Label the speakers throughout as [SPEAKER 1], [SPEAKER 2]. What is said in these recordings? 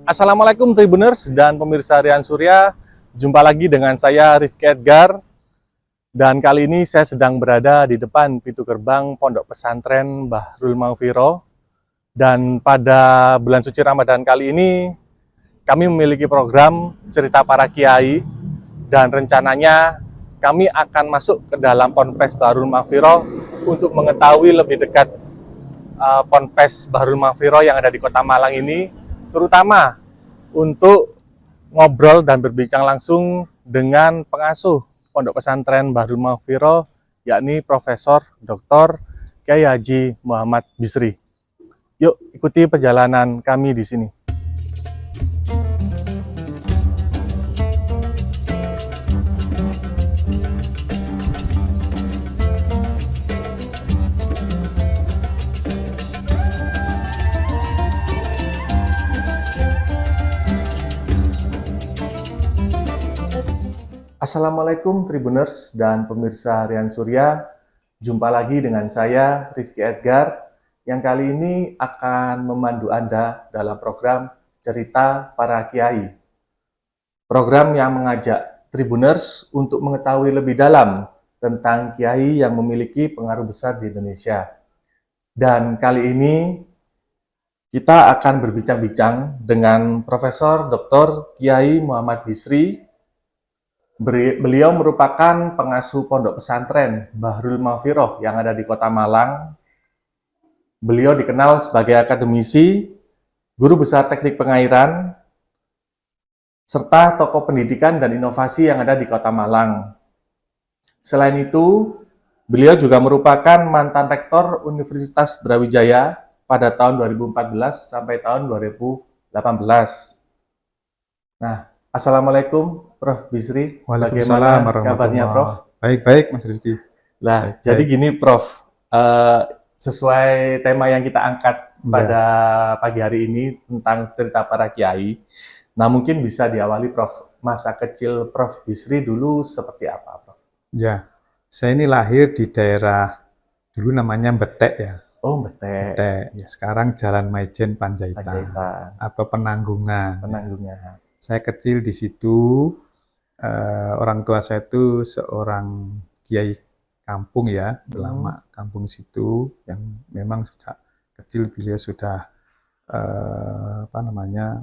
[SPEAKER 1] Assalamualaikum Tribuners dan pemirsa Rian Surya. Jumpa lagi dengan saya Rifki Edgar. Dan kali ini saya sedang berada di depan pintu gerbang Pondok Pesantren Bahrul Maghfirah. Dan pada bulan suci Ramadan kali ini kami memiliki program cerita para kiai. Dan rencananya kami akan masuk ke dalam Ponpes Bahrul Maghfirah untuk mengetahui lebih dekat Ponpes Bahrul Maghfirah yang ada di Kota Malang ini, terutama untuk ngobrol dan berbincang langsung dengan pengasuh Pondok Pesantren Bahrul Maghfirah, yakni Profesor Dr. Kyai Haji Muhammad Bisri. Yuk ikuti perjalanan kami di sini. Assalamualaikum Tribuners dan pemirsa Rian Surya. Jumpa lagi dengan saya Rifki Edgar yang kali ini akan memandu Anda dalam program Cerita Para Kiai. Program yang mengajak Tribuners untuk mengetahui lebih dalam tentang kiai yang memiliki pengaruh besar di Indonesia. Dan kali ini kita akan berbincang-bincang dengan Profesor Dr. Kyai Muhammad Bisri. Beliau merupakan pengasuh Pondok Pesantren Bahrul Maghfirah yang ada di Kota Malang. Beliau dikenal sebagai akademisi, guru besar teknik pengairan, serta tokoh pendidikan dan inovasi yang ada di Kota Malang. Selain itu, beliau juga merupakan mantan rektor Universitas Brawijaya pada tahun 2014 sampai tahun 2018. Nah, Assalamualaikum Prof. Bisri.
[SPEAKER 2] Waalaikumsalam
[SPEAKER 1] Bagaimana kabarnya Prof?
[SPEAKER 2] Baik-baik Mas Rizky.
[SPEAKER 1] Nah, jadi gini Prof, sesuai tema yang kita angkat pada pagi hari ini tentang cerita para kiai. Nah, mungkin bisa diawali Prof, masa kecil Prof Bisri dulu seperti apa Prof?
[SPEAKER 2] Ya, saya ini lahir di daerah dulu namanya Betek ya.
[SPEAKER 1] Oh, Betek.
[SPEAKER 2] Betek. Ya, sekarang Jalan Maijen Panjaitan atau Penanggungan.
[SPEAKER 1] Penanggungan.
[SPEAKER 2] Saya kecil di situ. Orang tua saya itu seorang kiai kampung ya, ulama kampung situ yang memang sejak kecil beliau sudah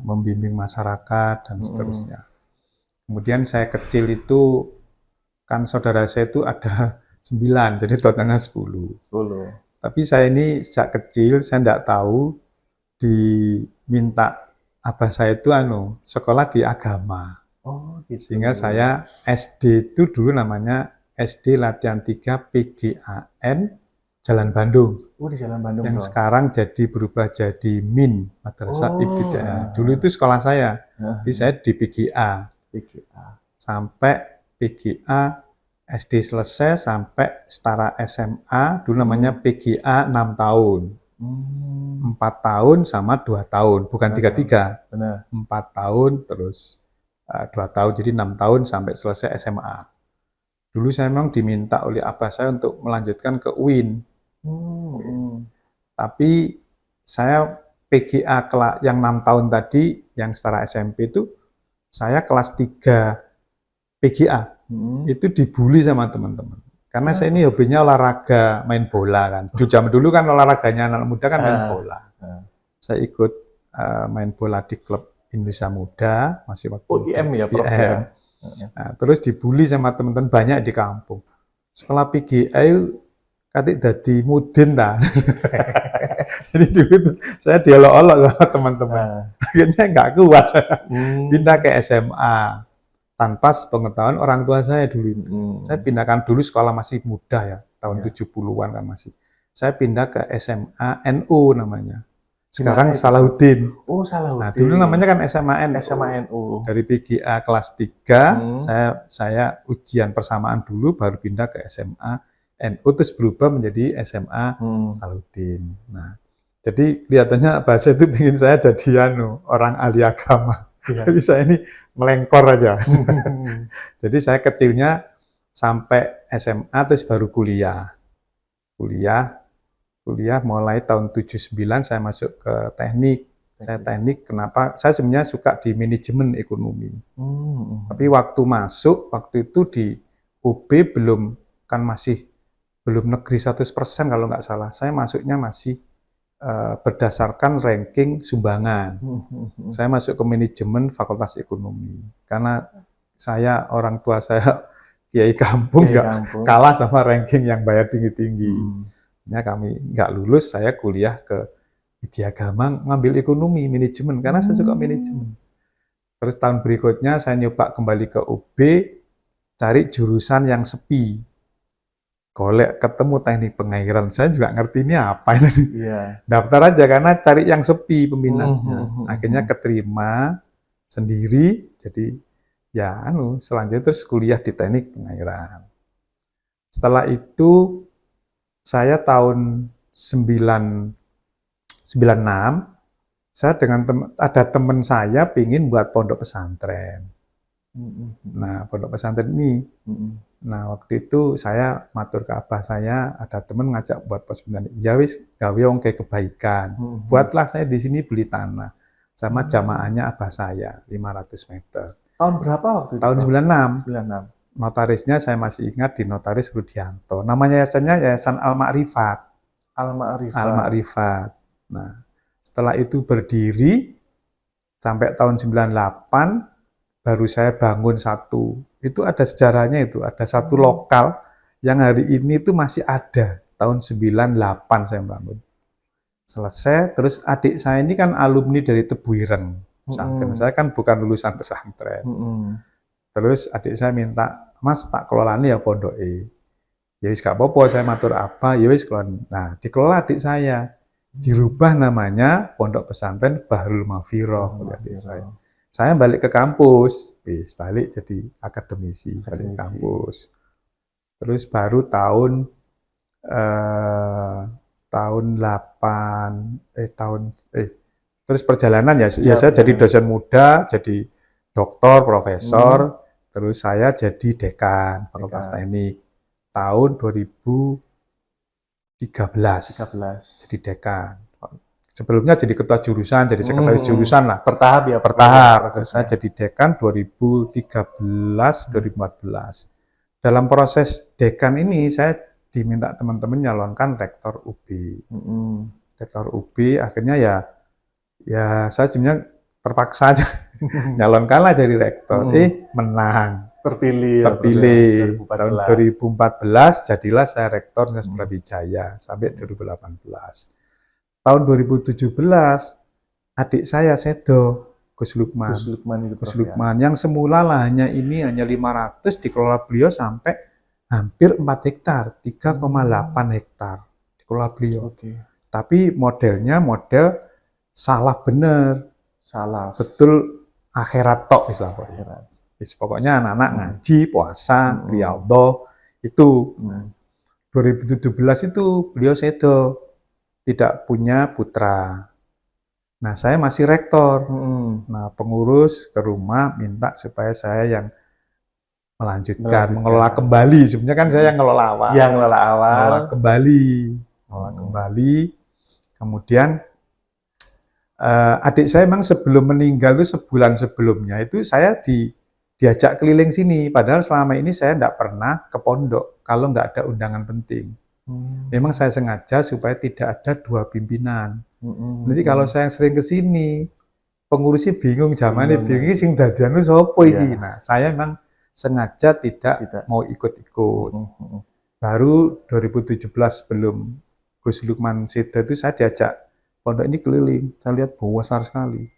[SPEAKER 2] membimbing masyarakat dan seterusnya. Kemudian saya kecil itu kan saudara saya itu ada 9, jadi totalnya 10. Tapi saya ini sejak kecil saya tidak tahu diminta abah saya itu sekolah di agama.
[SPEAKER 1] Oh, gitu.
[SPEAKER 2] Sehingga saya SD itu dulu namanya SD Latihan 3 PGAN Jalan Bandung.
[SPEAKER 1] Oh, di Jalan Bandung.
[SPEAKER 2] Yang sekarang berubah jadi MIN, Madrasah Ibtidaiyah. Dulu itu sekolah saya. Jadi saya di PGA. Sampai PGA SD selesai sampai setara SMA, dulu namanya PGA 6 tahun. 4 tahun sama 2 tahun, bukan 3-3.
[SPEAKER 1] Benar.
[SPEAKER 2] 4 tahun terus 2 tahun, jadi 6 tahun sampai selesai SMA. Dulu saya memang diminta oleh abah saya untuk melanjutkan ke UIN. Tapi saya PGA yang 6 tahun tadi, yang setara SMP itu, saya kelas 3 PGA. Itu dibully sama teman-teman. Karena saya ini hobinya olahraga, main bola kan. Zaman dulu kan olahraganya anak muda kan main bola. Saya ikut main bola di klub Indonesia Muda, masih waktu
[SPEAKER 1] IM ya Prof?
[SPEAKER 2] IM. Nah, terus dibully sama teman-teman banyak di kampung. Sekolah PGA katik dadi mudin ta. Jadi dulu saya diolok-olok sama teman-teman. Akhirnya nggak kuat saya. Pindah ke SMA. Tanpa sepengetahuan orang tua saya dulu itu. Saya pindahkan dulu sekolah masih muda ya, tahun 70-an kan masih. Saya pindah ke SMA NU namanya. Sekarang Salahuddin.
[SPEAKER 1] Oh, Salahuddin.
[SPEAKER 2] Nah, dulu namanya kan SMA NU.
[SPEAKER 1] SMA NU.
[SPEAKER 2] Dari PGA kelas 3, saya ujian persamaan dulu, baru pindah ke SMA NU, terus berubah menjadi SMA Salahuddin. Nah, jadi kelihatannya bahasa itu ingin saya jadi orang ahli agama. Tapi saya ini melengkor aja. Jadi saya kecilnya sampai SMA, terus baru kuliah. Kuliah mulai tahun 79 saya masuk ke teknik. Saya teknik, kenapa? Saya sebenarnya suka di manajemen ekonomi. Tapi waktu itu di UB belum negeri 100% kalau nggak salah. Saya masuknya masih berdasarkan ranking sumbangan. Saya masuk ke manajemen Fakultas Ekonomi. Karena orang tua saya kiai kampung nggak kalah sama ranking yang bayar tinggi-tinggi. Kami nggak lulus, saya kuliah ke Widya Agama ngambil ekonomi, manajemen, karena saya suka manajemen. Terus tahun berikutnya saya nyoba kembali ke UB, cari jurusan yang sepi. Golek ketemu teknik pengairan, saya juga ngerti ini apa itu. Daftar aja karena cari yang sepi peminatnya. Akhirnya keterima sendiri, jadi selanjutnya terus kuliah di teknik pengairan. Setelah itu saya tahun 96, saya ada teman saya pingin buat pondok pesantren. Nah, pondok pesantren ini, waktu itu saya matur ke abah saya, ada teman ngajak buat pondok pesantren. Ya wis, gawe wong kayak kebaikan. Buatlah saya di sini beli tanah. Sama jamaahnya abah saya, 500 meter.
[SPEAKER 1] Tahun berapa waktu itu?
[SPEAKER 2] Tahun 96. Notarisnya saya masih ingat di Notaris Rudianto. Namanya Yayasan Al-Ma'rifat. Al-Ma'rifat. Nah, setelah itu berdiri sampai tahun 98 baru saya bangun satu. Itu ada sejarahnya itu, ada satu lokal yang hari ini itu masih ada. Tahun 98 saya bangun. Selesai, terus adik saya ini kan alumni dari Tebuireng pesantren. Saya kan bukan lulusan pesantren. Terus adik saya minta, Mas tak kelolani ya pondok ya wis gak apa-apa, saya matur apa, ya wis kelola. Nah, dikelola adik saya. Dirubah namanya Pondok Pesantren Bahrul Mafiroh. Saya balik ke kampus, balik jadi akademisi. Balik ke kampus. Terus baru tahun 8 terus perjalanan saya jadi dosen muda, jadi doktor, profesor, terus saya jadi dekan Fakultas Teknik tahun 2013. Jadi dekan. Sebelumnya jadi ketua jurusan, jadi sekretaris jurusan lah.
[SPEAKER 1] Bertahap ya?
[SPEAKER 2] Bertahap. Terus saya jadi dekan 2013-2014. Dalam proses dekan ini saya diminta teman-teman nyalonkan rektor UB. Rektor UB akhirnya ya saya sebenarnya terpaksa aja nyalonkanlah jadi rektor. Menang. Terpilih. Tahun 2014 jadilah saya rektor Universitas Brawijaya sampai 2018. Tahun 2017 adik saya Sedo Gus Lukman yang semula lahannya ini hanya 500 dikelola beliau sampai hampir 4 hektar, 3,8 hektar dikelola beliau. Tapi modelnya model salah bener. Betul akhirat tok istilahnya. Pokoknya anak-anak ngaji, puasa, riyadhah itu. 2017 itu beliau sedo, tidak punya putra. Nah, saya masih rektor. Nah, pengurus ke rumah minta supaya saya yang melanjutkan, mengelola kembali. Sebenarnya kan saya yang ngelola awal. Ngelola kembali. Kemudian adik saya memang sebelum meninggal itu sebulan sebelumnya itu saya diajak keliling sini, padahal selama ini saya tidak pernah ke pondok kalau nggak ada undangan penting. Memang saya sengaja supaya tidak ada 2 pimpinan. Nanti kalau saya sering ke sini, pengurusnya bingung, zamannya bingung, sing dadian sapa iki. Nah, saya memang sengaja tidak mau ikut-ikut. Baru 2017 sebelum Gus Lukman Sedo itu saya diajak pondok ini keliling, saya lihat besar sekali.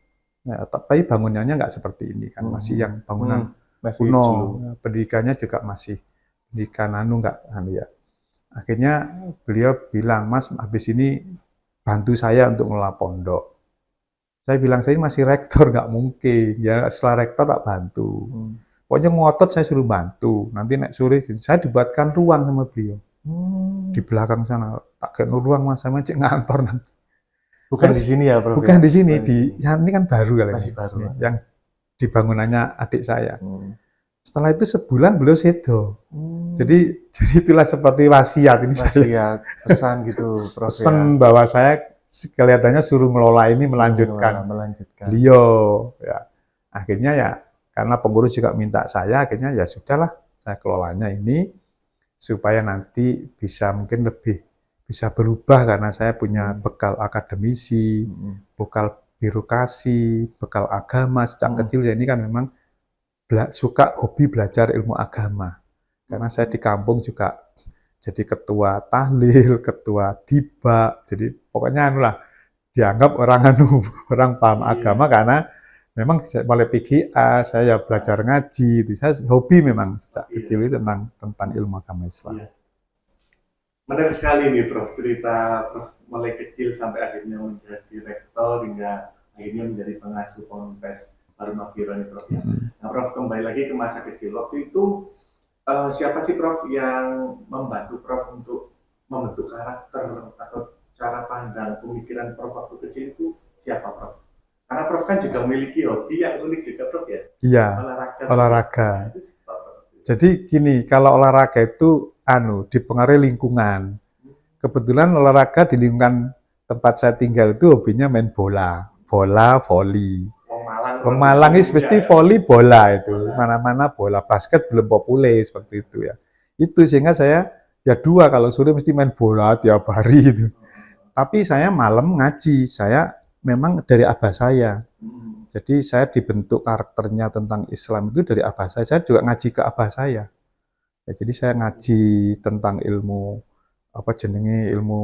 [SPEAKER 2] Ya, tapi bangunannya nggak seperti ini kan, masih yang bangunan kuno, pendidikannya juga masih pendidikan ya. Akhirnya beliau bilang, Mas, habis ini bantu saya untuk ngelola pondok. Saya bilang, saya masih rektor, nggak mungkin. Ya setelah rektor tak bantu. Pokoknya ngotot saya suruh bantu. Nanti nek sore saya dibuatkan ruang sama beliau. Di belakang sana, tak kayak ruang Mas, sama cek ngantor nanti.
[SPEAKER 1] Bukan di sini ya, Prof?
[SPEAKER 2] Bukan di sini, ini kan baru kali.
[SPEAKER 1] Masih baru.
[SPEAKER 2] Yang di bangunannya adik saya. Setelah itu sebulan beliau sedo. Jadi itulah seperti wasiat ini.
[SPEAKER 1] Wasiat, pesan gitu, Prof.
[SPEAKER 2] Pesan bahwa saya kelihatannya suruh ngelola ini melanjutkan beliau ya. Akhirnya ya karena pengurus juga minta saya, akhirnya ya sudahlah saya kelolanya ini supaya nanti bisa mungkin lebih bisa berubah karena saya punya bekal akademisi, bekal birokrasi, bekal agama sejak kecil. Saya ini kan memang suka hobi belajar ilmu agama. Karena saya di kampung juga jadi ketua tahlil, ketua tiba, jadi pokoknya dianggap orang paham agama karena memang mulai PGA saya belajar ngaji, itu saya hobi memang sejak kecil itu tentang ilmu agama Islam.
[SPEAKER 1] Menarik sekali nih Prof, cerita Prof mulai kecil sampai akhirnya menjadi rektor hingga akhirnya menjadi pengasuh Ponpes Harun Mafiro nih Prof. Nah Prof, kembali lagi ke masa kecil. Waktu itu siapa sih Prof yang membantu Prof untuk membentuk karakter atau cara pandang pemikiran Prof waktu kecil itu siapa Prof? Karena Prof kan juga memiliki hobi yang unik juga Prof ya?
[SPEAKER 2] Iya, olahraga. Itu siapa, Prof? Jadi gini, kalau olahraga itu dipengaruhi lingkungan. Kebetulan olahraga di lingkungan tempat saya tinggal itu hobinya main bola, voli. Malang itu mesti voli bola itu, mana-mana bola, basket belum populer seperti itu ya. Itu sehingga saya ya dua kalau sore mesti main bola tiap hari itu. Tapi saya malam ngaji, saya memang dari abah saya. Jadi saya dibentuk karakternya tentang Islam itu dari abah saya. Saya juga ngaji ke abah saya. Ya, jadi saya ngaji tentang ilmu ilmu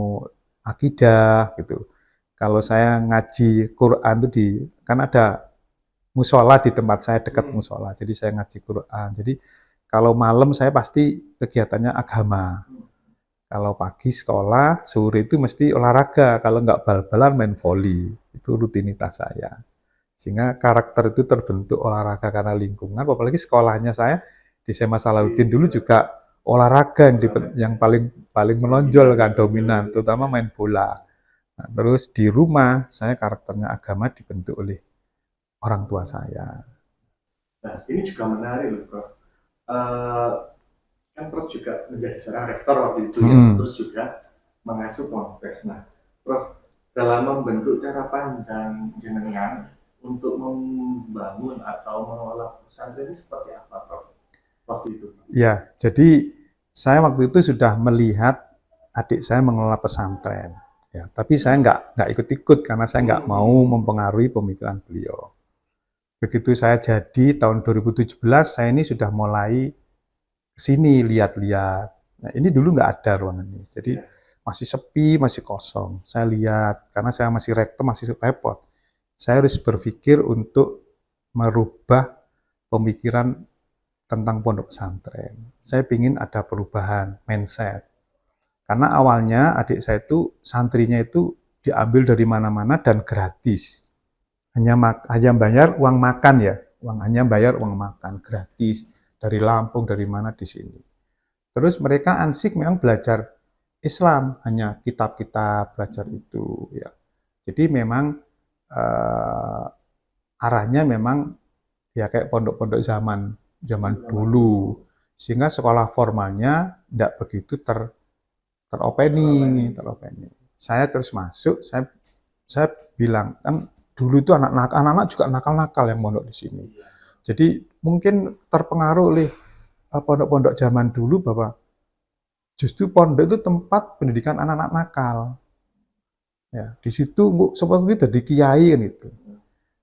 [SPEAKER 2] akidah gitu. Kalau saya ngaji Quran itu kan ada musola di tempat saya dekat musola. Jadi saya ngaji Quran. Jadi kalau malam saya pasti kegiatannya agama. Kalau pagi sekolah, sore itu mesti olahraga. Kalau nggak bal-balan main voli. Itu rutinitas saya. Sehingga karakter itu terbentuk olahraga karena lingkungan. Apalagi sekolahnya saya di SMA Salahuddin dulu juga olahraga yang paling menonjol kan, dominan, terutama main bola. Nah, terus di rumah saya karakternya agama dibentuk oleh orang tua saya.
[SPEAKER 1] Nah, ini juga menarik loh, Prof. Kan Prof juga menjadi seorang rektor waktu itu ya, terus juga mengasuh Ponpes. Nah, Prof, dalam membentuk cara pandang jenengan untuk membangun atau mengelola pesantren ini seperti apa, Prof? Waktu itu?
[SPEAKER 2] Ya, jadi saya waktu itu sudah melihat adik saya mengelola pesantren. Ya, tapi saya nggak ikut-ikut karena saya nggak mau mempengaruhi pemikiran beliau. Begitu saya jadi tahun 2017, saya ini sudah mulai kesini lihat-lihat. Nah, ini dulu nggak ada ruangan ini, jadi masih sepi, masih kosong. Saya lihat, karena saya masih rektor, masih repot. Saya harus berpikir untuk merubah pemikiran tentang pondok pesantren. Saya ingin ada perubahan mindset. Karena awalnya adik saya itu, santrinya itu diambil dari mana-mana dan gratis. Hanya bayar uang makan ya, hanya bayar uang makan gratis dari Lampung, dari mana di sini. Terus mereka ansik memang belajar Islam, hanya kitab-kitab belajar itu ya. Jadi memang arahnya memang ya kayak pondok-pondok zaman dulu, sehingga sekolah formalnya tidak begitu teropeni. Saya terus masuk, saya bilang kan dulu itu anak-anak juga nakal-nakal yang mondok di sini. Jadi mungkin terpengaruh oleh pondok-pondok zaman dulu bahwa justru pondok itu tempat pendidikan anak-anak nakal. Ya, di situ seperti itu jadi kiai kan itu.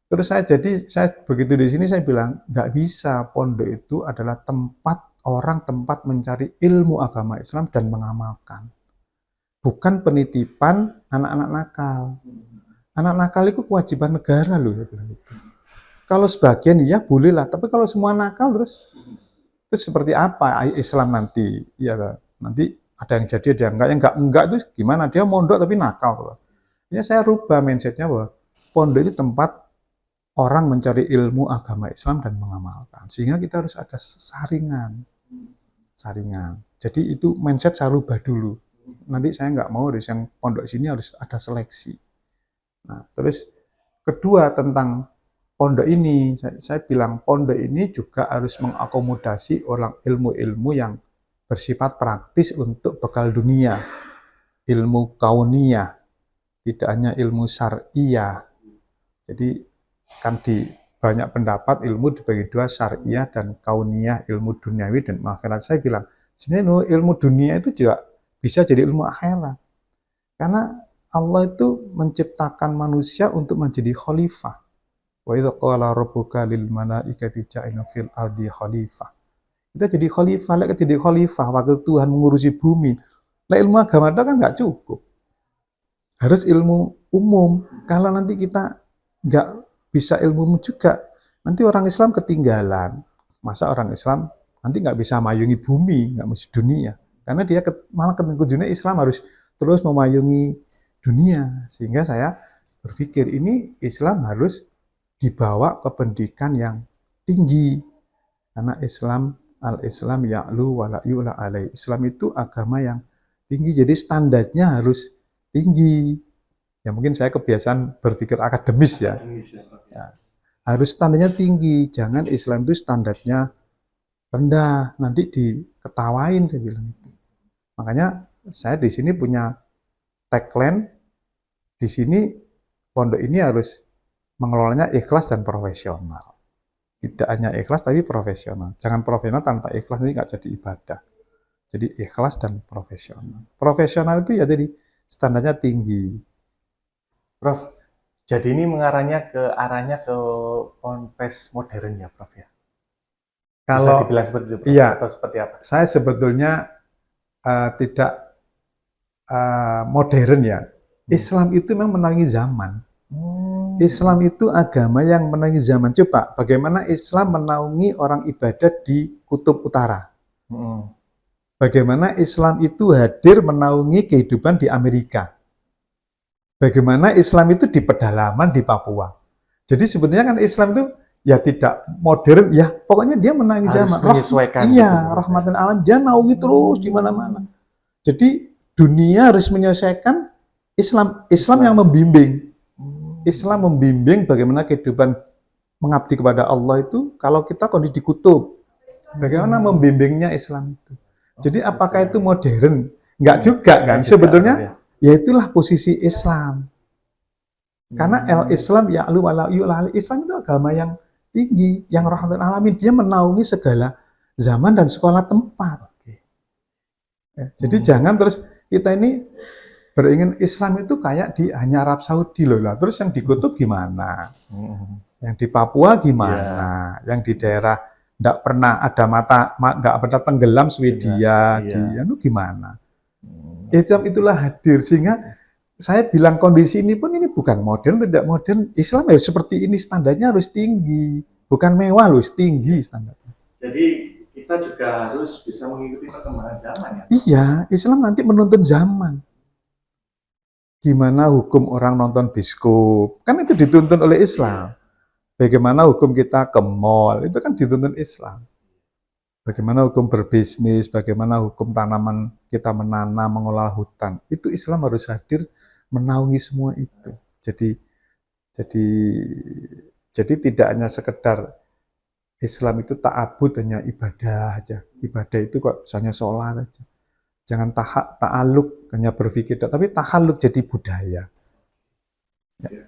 [SPEAKER 2] Terus saya begitu di sini saya bilang nggak bisa, pondok itu adalah tempat mencari ilmu agama Islam dan mengamalkan. Bukan penitipan anak-anak nakal. Anak nakal itu kewajiban negara loh, saya bilang gitu. Kalau sebagian ya bolehlah, tapi kalau semua nakal terus seperti apa Islam nanti? Ya nanti ada yang jadi, ada yang enggak itu gimana? Dia mondok tapi nakal. Ya saya rubah mindsetnya bahwa pondok itu tempat orang mencari ilmu agama Islam dan mengamalkan. Sehingga kita harus ada saringan. Jadi itu mindset saya rubah dulu. Nanti saya nggak mau dari yang pondok sini harus ada seleksi. Nah, terus kedua tentang pondok ini, saya bilang pondok ini juga harus mengakomodasi orang ilmu-ilmu yang bersifat praktis untuk bekal dunia, ilmu kauniyah, tidak hanya ilmu syariah. Jadi kan di banyak pendapat ilmu dibagi dua, syariah dan kauniyah, ilmu duniawi dan akhirat. Saya bilang, sebenarnya ilmu dunia itu juga bisa jadi ilmu akhirat. Karena Allah itu menciptakan manusia untuk menjadi khalifah. Wa idza qala rabbuka lil malaikati ja'alna fil ardi khalifah. Kita jadi khalifah, lek jadi khalifah, wakil Tuhan mengurusi bumi. Lek ilmu agama itu kan nggak cukup. Harus ilmu umum. Kalau nanti kita nggak bisa ilmu umum juga, nanti orang Islam ketinggalan. Masa orang Islam nanti nggak bisa mayungi bumi, nggak mesti dunia. Karena dia malah ketinggalan dunia, Islam harus terus memayungi dunia. Sehingga saya berpikir ini Islam harus dibawa ke pendidikan yang tinggi. Karena Al-Islam ya'lu wa la yu'la alaih. Islam itu agama yang tinggi, jadi standarnya harus tinggi. Ya mungkin saya kebiasaan berpikir akademis ya. Ya. Harus standarnya tinggi, jangan Islam itu standarnya rendah, nanti diketawain saya bilang itu. Makanya saya di sini punya tagline, di sini pondok ini harus mengelolanya ikhlas dan profesional. Tidak hanya ikhlas tapi profesional. Jangan profesional tanpa ikhlas, ini nggak jadi ibadah. Jadi ikhlas dan profesional. Profesional itu ya jadi standarnya tinggi.
[SPEAKER 1] Prof, jadi ini arahnya ke ponpes modern ya, Prof ya? Bisa
[SPEAKER 2] Kalau
[SPEAKER 1] dibilang seperti itu, Prof?
[SPEAKER 2] iya,
[SPEAKER 1] Atau seperti apa?
[SPEAKER 2] saya sebetulnya tidak modern ya. Islam itu memang menaungi zaman. Islam itu agama yang menaungi zaman. Coba bagaimana Islam menaungi orang ibadah di Kutub Utara. Bagaimana Islam itu hadir menaungi kehidupan di Amerika. Bagaimana Islam itu di pedalaman di Papua. Jadi sebetulnya kan Islam itu ya tidak modern, ya pokoknya dia menaungi
[SPEAKER 1] Harus
[SPEAKER 2] zaman.
[SPEAKER 1] menyesuaikan.
[SPEAKER 2] Iya, rahmatan alam, dia naungi terus di mana-mana. Jadi dunia harus menyesuaikan Islam yang membimbing. Islam membimbing bagaimana kehidupan mengabdi kepada Allah itu kalau kita kondisi di kutub. Bagaimana membimbingnya Islam itu. Jadi apakah itu modern? Enggak juga kan. Sebetulnya ya itulah posisi Islam. Karena Islam ya'lu wa la yu'la. Islam itu agama yang tinggi, yang rahmatan alamin. Dia menaungi segala zaman dan sekolah tempat. Ya, jadi jangan terus kita ini beringin Islam itu kayak di hanya Arab Saudi loh lah. Terus yang di kutub gimana? Yang di Papua gimana? Yang di daerah enggak pernah ada enggak pernah tenggelam Swedia, itu gimana? Itulah hadir sehingga saya bilang kondisi ini pun ini bukan modern, tidak modern. Islam harus seperti ini, standarnya harus tinggi, bukan mewah loh, tinggi standarnya.
[SPEAKER 1] Jadi kita juga harus bisa mengikuti perkembangan zaman ya.
[SPEAKER 2] Iya, Islam nanti menuntun zaman. Gimana hukum orang nonton bioskop? Kan itu dituntun oleh Islam. Bagaimana hukum kita ke mall? Itu kan dituntun Islam. Bagaimana hukum berbisnis, bagaimana hukum tanaman kita menanam, mengolah hutan. Itu Islam harus hadir menaungi semua itu. Jadi tidak hanya sekedar Islam itu ta'abud hanya ibadah aja. Ibadah itu kok misalnya sholat aja. Jangan ta'aluk hanya berpikir, tapi tahaluk jadi budaya.
[SPEAKER 1] Ya.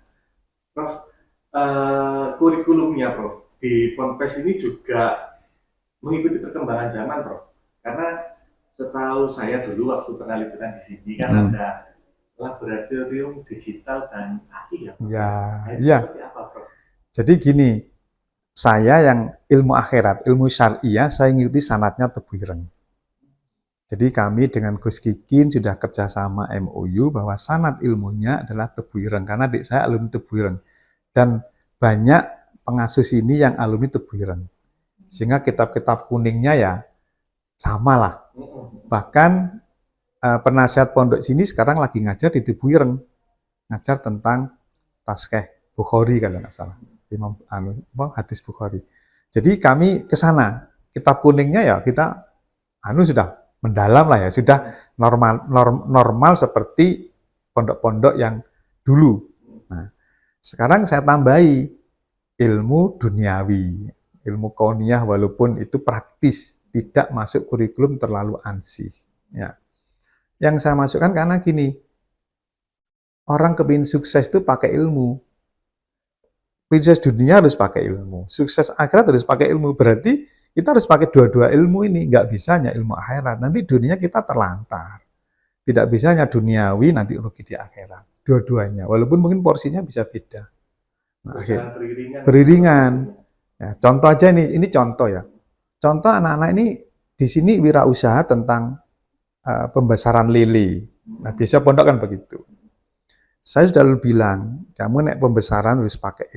[SPEAKER 1] Prof, kurikulumnya Prof di Ponpes ini juga mengikuti perkembangan zaman, Prof. Karena setahu saya dulu waktu pernah liputan di sini kan ada laboratorium digital dan AI ya, Prof.
[SPEAKER 2] Ya.
[SPEAKER 1] Seperti apa, Prof?
[SPEAKER 2] Jadi gini, saya yang ilmu akhirat, ilmu syariah, saya ngikuti sanatnya Tebu Ireng. Jadi kami dengan Gus Kikin sudah kerjasama MOU bahwa sanad ilmunya adalah Tebu Ireng, karena adik saya alumni Tebu Ireng. Dan banyak pengasuh ini yang alumni Tebu Ireng. Sehingga kitab-kitab kuningnya ya sama lah. Bahkan penasihat pondok sini sekarang lagi ngajar di Tebu Ireng. Ngajar tentang Taskeh Bukhari kalau nggak salah. Hadis Bukhari. Jadi kami ke sana. Kitab kuningnya ya kita sudah mendalam lah ya, sudah normal seperti pondok-pondok yang dulu. Nah, sekarang saya tambahi ilmu duniawi, ilmu kauniyah walaupun itu praktis, tidak masuk kurikulum terlalu ansih. Ya. Yang saya masukkan karena gini, orang kepingin sukses itu pakai ilmu. Sukses dunia harus pakai ilmu, sukses akhirat harus pakai ilmu. Berarti kita harus pakai dua-dua ilmu ini. Nggak bisa hanya ilmu akhirat. Nanti dunia kita terlantar. Tidak bisa hanya duniawi, nanti rugi di akhirat. Dua-duanya. Walaupun mungkin porsinya bisa beda. Nah, beriringan. Ya, contoh aja ini contoh ya. Contoh anak-anak ini di sini wirausaha tentang pembesaran lele. Nah, biasa pondok kan begitu. Saya sudah bilang, kamu nek pembesaran harus pakai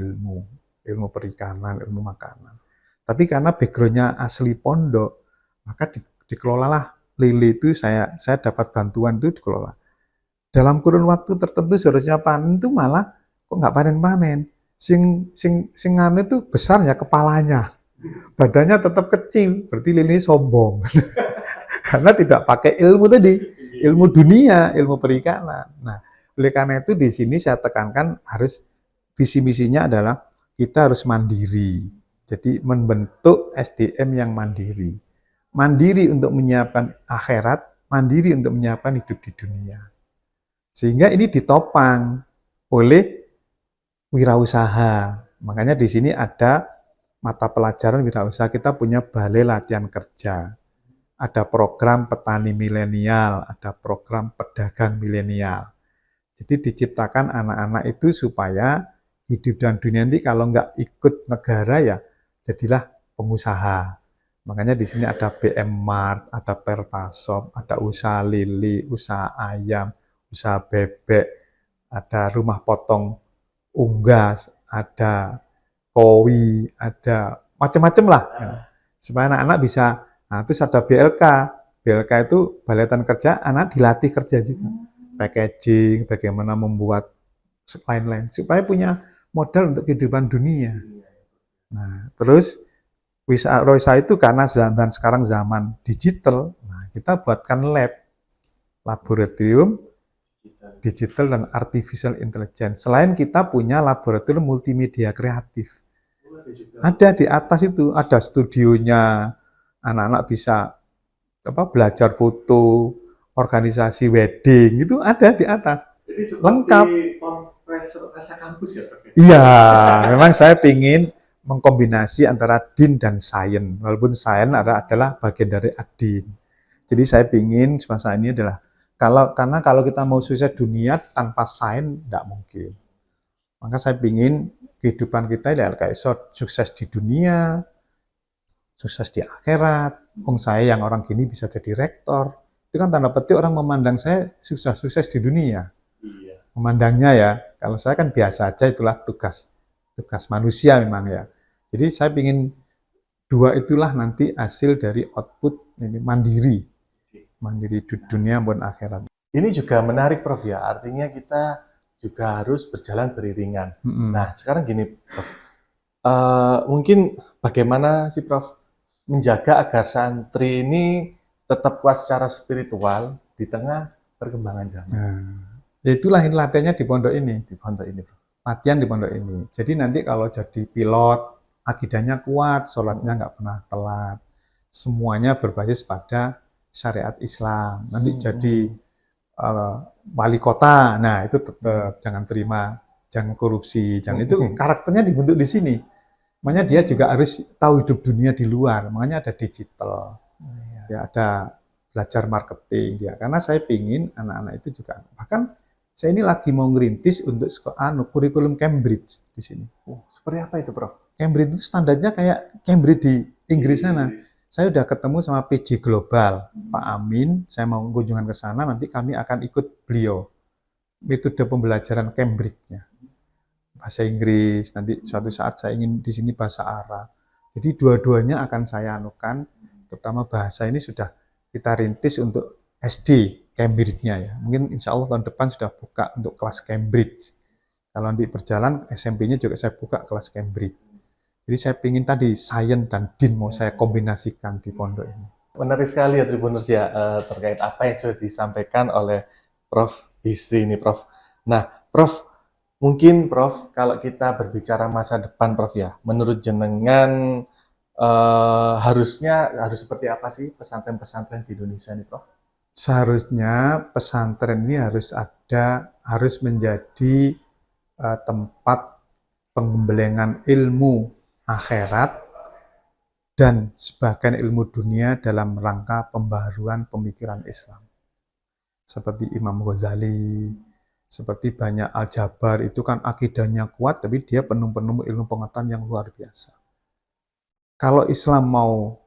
[SPEAKER 2] ilmu perikanan, ilmu makanan. Tapi karena background-nya asli pondok, maka dikelolalah lele itu saya dapat bantuan itu dikelola. Dalam kurun waktu tertentu seharusnya panen itu malah kok nggak panen-panen. Sing anu itu besarnya kepalanya. Badannya tetap kecil, berarti lele sombong. Karena tidak pakai ilmu tadi, ilmu dunia, ilmu perikanan. Nah, oleh karena itu di sini saya tekankan harus visi misinya adalah kita harus mandiri. Jadi membentuk SDM yang mandiri. Mandiri untuk menyiapkan akhirat, mandiri untuk menyiapkan hidup di dunia. Sehingga ini ditopang oleh wirausaha. Makanya di sini ada mata pelajaran wirausaha, kita punya balai latihan kerja. Ada program petani milenial, ada program pedagang milenial. Jadi diciptakan anak-anak itu supaya hidup dan dunia nanti kalau nggak ikut negara ya jadilah pengusaha. Makanya di sini ada BM Mart, ada Pertasop, ada usaha lele, usaha ayam, usaha bebek, ada rumah potong unggas, ada kowi, ada macam-macam lah. Supaya anak-anak bisa, nah terus ada BLK. BLK itu Balai Latihan Kerja, anak dilatih kerja juga. Packaging, bagaimana membuat lain-lain, supaya punya modal untuk kehidupan dunia. Nah, terus Roisa itu karena sekarang zaman digital, nah kita buatkan laboratorium digital dan artificial intelligence. Selain kita punya laboratorium multimedia kreatif. Ada di atas itu, ada studionya, anak-anak bisa belajar foto, organisasi wedding, itu ada di atas.
[SPEAKER 1] Jadi
[SPEAKER 2] lengkap.
[SPEAKER 1] Rasa kampus ya, Pak?
[SPEAKER 2] Iya, memang saya ingin mengkombinasi antara din dan sains. Walaupun sains adalah bagian dari adin. Jadi saya ingin semasa ini adalah karena kalau kita mau sukses dunia tanpa sains tidak mungkin. Maka saya ingin kehidupan kita ya kayak sukses di dunia, sukses di akhirat. Saya yang orang gini bisa jadi rektor. Itu kan tanda petik orang memandang saya sukses di dunia. Memandangnya ya, kalau saya kan biasa aja, itulah tugas manusia memang ya. Jadi saya ingin dua itulah nanti hasil dari output ini mandiri di dunia maupun akhirat.
[SPEAKER 1] Ini juga menarik, Prof ya, artinya kita juga harus berjalan beriringan. Nah, sekarang gini, Prof, mungkin bagaimana sih, Prof, menjaga agar santri ini tetap kuat secara spiritual di tengah perkembangan zaman?
[SPEAKER 2] Itulah latihannya di pondok ini.
[SPEAKER 1] Di pondok ini, Bro.
[SPEAKER 2] Latihan di pondok ini. Jadi nanti kalau jadi pilot, akidahnya kuat, sholatnya nggak pernah telat. Semuanya berbasis pada syariat Islam. Nanti jadi wali kota, nah itu tetap jangan terima, jangan korupsi, jangan itu karakternya dibentuk di sini. Makanya dia juga harus tahu hidup dunia di luar. Makanya ada digital, ya ada belajar marketing dia. Karena saya pingin anak-anak itu juga bahkan saya ini lagi mau ngerintis untuk kurikulum Cambridge di sini.
[SPEAKER 1] Seperti apa itu, Prof?
[SPEAKER 2] Cambridge itu standarnya kayak Cambridge di Inggris sana. Saya udah ketemu sama PJ Global, Pak Amin. Saya mau kunjungan ke sana, nanti kami akan ikut beliau. Metode pembelajaran Cambridge-nya. Bahasa Inggris, nanti suatu saat saya ingin di sini bahasa Arab. Jadi dua-duanya akan saya anukan, terutama bahasa ini sudah kita rintis untuk SD. Cambridge-nya ya. Mungkin insya Allah tahun depan sudah buka untuk kelas Cambridge. Kalau nanti berjalan, SMP-nya juga saya buka kelas Cambridge. Jadi saya ingin tadi sains dan din mau saya kombinasikan di pondok ini.
[SPEAKER 1] Menarik sekali ya Tribuners ya, terkait apa yang sudah disampaikan oleh Prof. Bisri ini, Prof. Nah, Prof, mungkin Prof, kalau kita berbicara masa depan, Prof ya, menurut jenengan harus seperti apa sih pesantren-pesantren di Indonesia ini, Prof?
[SPEAKER 2] Seharusnya pesantren ini harus harus menjadi tempat pengembelengan ilmu akhirat dan sebagian ilmu dunia dalam rangka pembaharuan pemikiran Islam. Seperti Imam Ghazali, seperti banyak Al-Jabar, itu kan akidahnya kuat, tapi dia penuh-penuh ilmu pengetahuan yang luar biasa. Kalau Islam mau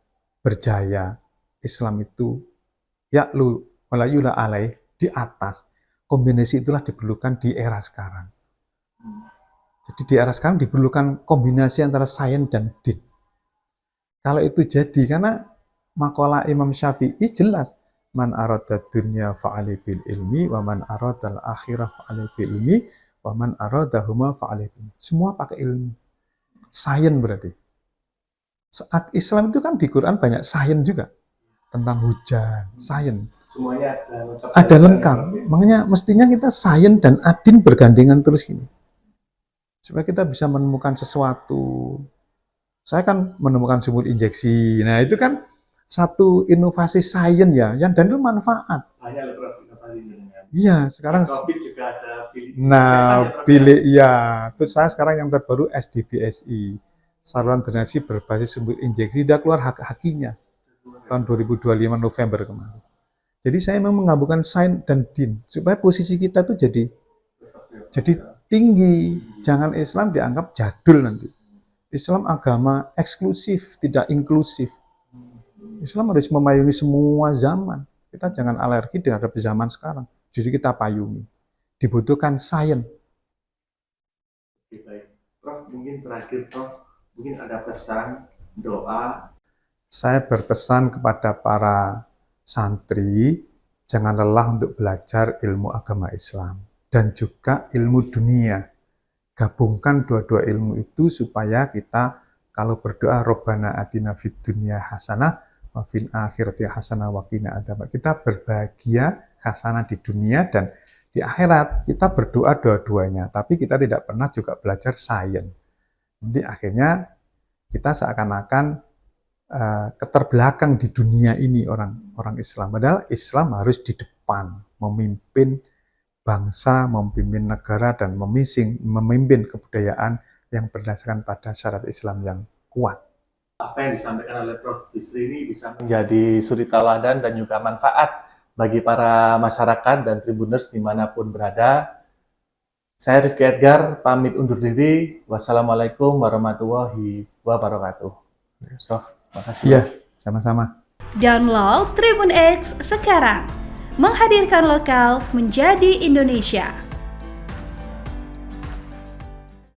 [SPEAKER 2] berjaya, Islam itu ya'lu walayula alaih, di atas. Kombinasi itulah diperlukan di era sekarang. Jadi di era sekarang diperlukan kombinasi antara sains dan din. Kalau itu jadi, karena makalah Imam Syafi'i jelas, man arada dunya fa'ali bil ilmi, wa man arada al-akhirah fa'ali bil ilmi, wa man arada huma fa'ali bil ilmi. Semua pakai ilmu. Sains berarti. Saat Islam itu kan di Quran banyak sains juga. Tentang hujan, sains.
[SPEAKER 1] Semuanya
[SPEAKER 2] Ada lengkap. Makanya mestinya kita sains dan adin bergandengan terus gini. Supaya kita bisa menemukan sesuatu. Saya kan menemukan sumur injeksi. Nah, itu kan satu inovasi sains ya, yang dan itu manfaat.
[SPEAKER 1] Banyak loh inovasinya.
[SPEAKER 2] Iya, sekarang
[SPEAKER 1] COVID juga ada bilik.
[SPEAKER 2] bilik ya. Terus saya sekarang yang terbaru SDBSI. Saluran drenase berbasis sumur injeksi, sudah keluar hakinya tahun 2025 November kemarin. Jadi saya memang menggabungkan sains dan din supaya posisi kita tuh jadi tinggi. Jangan Islam dianggap jadul nanti. Islam agama eksklusif, tidak inklusif. Islam harus memayungi semua zaman. Kita jangan alergi terhadap zaman sekarang. Justru kita payungi. Dibutuhkan sains.
[SPEAKER 1] Oke, baik. Prof, mungkin terakhir Prof, mungkin ada pesan, doa.
[SPEAKER 2] Saya berpesan kepada para santri, jangan lelah untuk belajar ilmu agama Islam dan juga ilmu dunia. Gabungkan dua-dua ilmu itu supaya kita kalau berdoa Rabbana atina fid dunya hasanah wa fil akhirati hasanah wa qina adzabannar. Kita berbahagia hasanah di dunia dan di akhirat. Kita berdoa dua-duanya, tapi kita tidak pernah juga belajar sains. Nanti akhirnya kita seakan-akan keterbelakang di dunia ini orang Islam. Padahal Islam harus di depan, memimpin bangsa, memimpin negara, dan memimpin kebudayaan yang berdasarkan pada syarat Islam yang kuat.
[SPEAKER 1] Apa yang disampaikan oleh Prof. Bisri ini bisa menjadi suri tauladan dan juga manfaat bagi para masyarakat dan tribuners dimanapun berada. Saya Rifki Edgar, pamit undur diri. Wassalamualaikum warahmatullahi wabarakatuh. So, makasih.
[SPEAKER 2] Iya, sama-sama.
[SPEAKER 3] Download Tribun X sekarang. Menghadirkan lokal menjadi Indonesia.